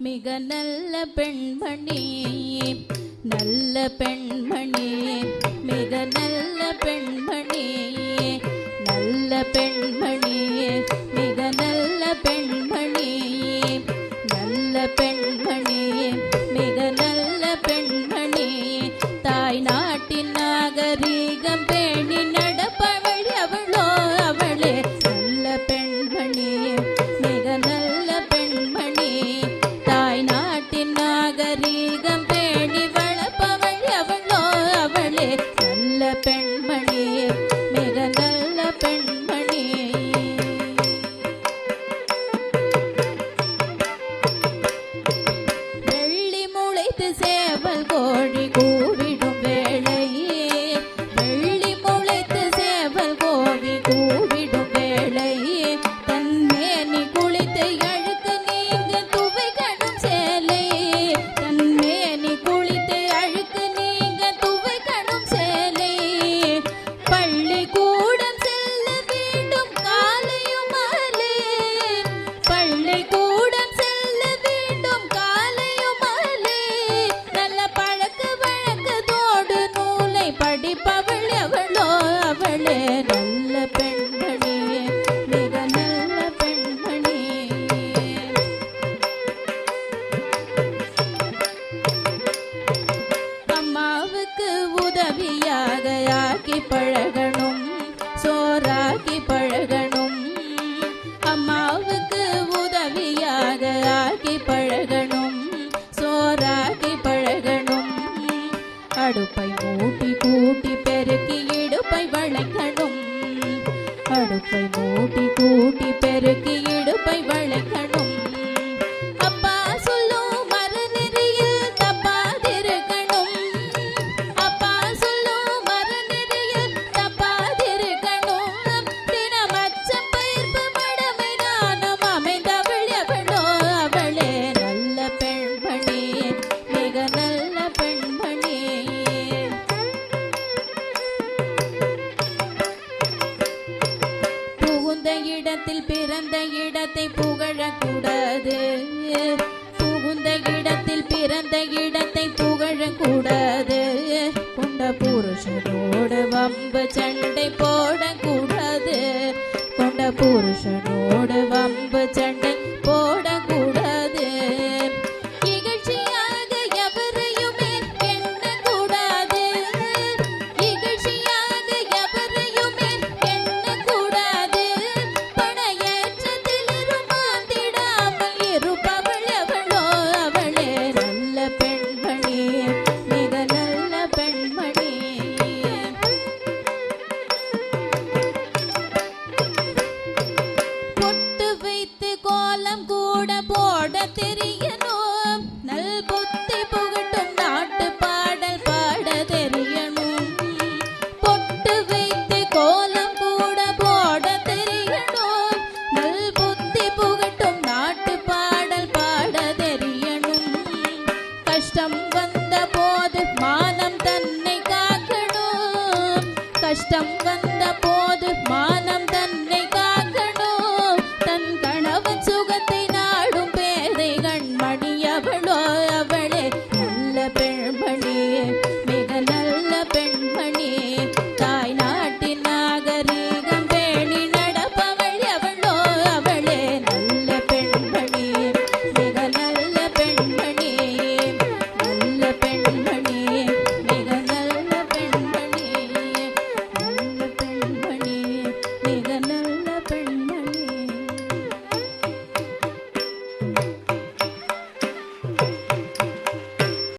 மிக நல்ல பெண்மணி, நல்ல பெண்மணி, மிக நல்ல பெண்மணி, நல்ல பெண்மணி, மிக நல்ல பெண்மணி, நல்ல பெண்மணி, மிக நல்ல பெண்மணி, தாய் நாட்டின் நாகரீகம் பேணி நடப்பவள் அவளோ அவளே நல்ல பெண்மணி, மிக நல்ல பெண்மணி, தாய் நாட்டின் நாகரீகம் பேணி வளர்ப்பவள் அவளோ அவளே நல்ல பெண்மணி, மிக நல்ல பெண்மணி. வெள்ளி முளைத்து சேவல் கோழி கூவிடும் வேளை, வெள்ளி முளைத்து சேவல் கோழி கூவிடும் வேளை, தன்மேனி குளித்து அழுக்கு நீங்க துவைக்கணும் சேலை, தன்மேனி குளித்து அழுக்கு நீங்க துவைக்கணும் சேலை, பள்ளிக்கூடம் செல்ல வேண்டும் காலையும் மாலை, பள்ளிக்கூடம் செல்ல வேண்டும் காலையும் மாலை, நல்ல பழக்க வழக்கத்தோடு நூலை படிப்பவள் அவளோ அவளே நல்ல பெண்மணி, மிக நல்ல பெண்மணி. அம்மாவுக்கு உதவியாக ஆக்கி பழகணும், சோறாக்கி பழகணும், அம்மாவுக்கு உதவியாக ஆக்கி பழகணும், சோறாக்கி பழகணும், அடுப்பை மூட்டி கூட்டி பெருக்கி இடுப்பை வளைக்கணும், அடுப்பை மூட்டி கூட்டி பெருக்கி இடுப்பை வளைக்கணும், அப்பா சொல்லும் மரநெறியில் தப்பாதிருக்கணும், அப்பா சொல்லும் மரநெறியில் தப்பாதிருக்கணும், தினமச்சம் பயிர்ப்பு மடமை நானும் அமைந்தவள் அவளோ அவளே நல்ல பெண்மணி, மிக நல்ல பெண்மணி. புகுந்த இடத்தில் பிறந்த இடத்தை புகழக்கூடாது, புகுந்த இடத்தில் பிறந்த இடத்தை புகழக்கூடாது, கொண்ட புருஷனோடு வம்பு சண்டை போடக்கூடாது, கொண்ட புருஷனோடு வம்பு சண்டை போடக்கூடாது, இகழ்ச்சியாக எவரையுமே எண்ணக்கூடாது, இகழ்ச்சியாக எவரையுமே எண்ணக்கூடாது, பணையேற்றத்தில் இருமாந்திடாமல் இருப்பவள் அவளோ அவளே நல்ல பெண்மணி, மிக நல்ல பெண்மணி. பொட்டு வைத்து கோலம் கூட போட தெரியணும், நல் புத்தி புகட்டும் நாட்டு பாடல் பாட தெரியணும், பொட்டு வைத்து கோலம் கூட போட தெரியணும், நல் புத்தி புகட்டும் நாட்டு பாடல் பாட தெரியணும், கஷ்டம் வந்த போது மானம் தன்னை காக்கணும், கஷ்டம் வந்த போது மானம் தன்னை காக்கணும், தன் கணவன் சுகத்தை நாடும் பேதை கண்மணி அவளோ